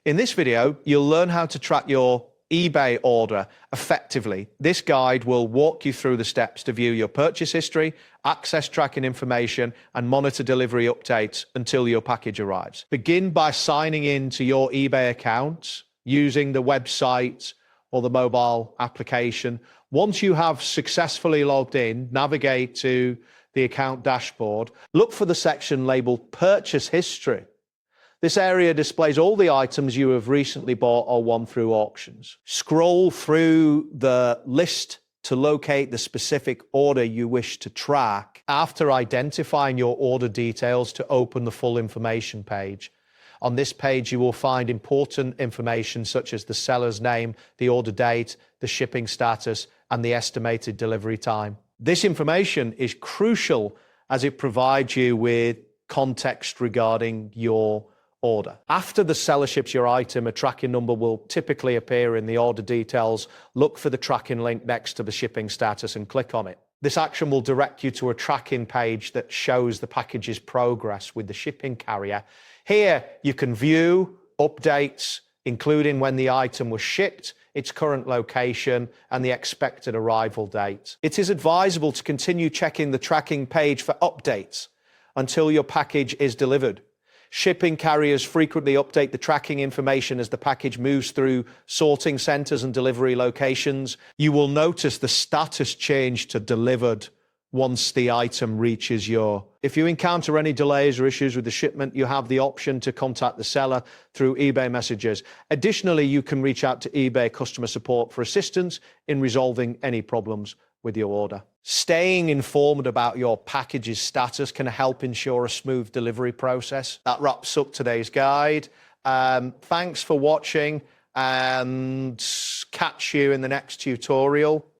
In this video, you'll learn how to track your eBay order effectively. This guide will walk you through the steps to view your purchase history, access tracking information, and monitor delivery updates until your package arrives. Begin by signing in to your eBay account using the website or the mobile application. Once you have successfully logged in, navigate to the account dashboard. Look for the section labeled Purchase History. This area displays all the items you have recently bought or won through auctions. Scroll through the list to locate the specific order you wish to track. After identifying your order details, to open the full information page. On this page, you will find important information such as the seller's name, the order date, the shipping status, and the estimated delivery time. This information is crucial as it provides you with context regarding your order. After the seller ships your item, a tracking number will typically appear in the order details. Look for the tracking link next to the shipping status and click on it. This action will direct you to a tracking page that shows the package's progress with the shipping carrier. Here you can view updates, including when the item was shipped, its current location, and the expected arrival date. It is advisable to continue checking the tracking page for updates until your package is delivered. Shipping carriers frequently update the tracking information as the package moves through sorting centers and delivery locations. You will notice the status change to delivered once the item reaches your. If you encounter any delays or issues with the shipment, you have the option to contact the seller through eBay messages. Additionally, you can reach out to eBay customer support for assistance in resolving any problems with your order. Staying informed about your package's status can help ensure a smooth delivery process. That wraps up today's guide. Thanks for watching, and catch you in the next tutorial.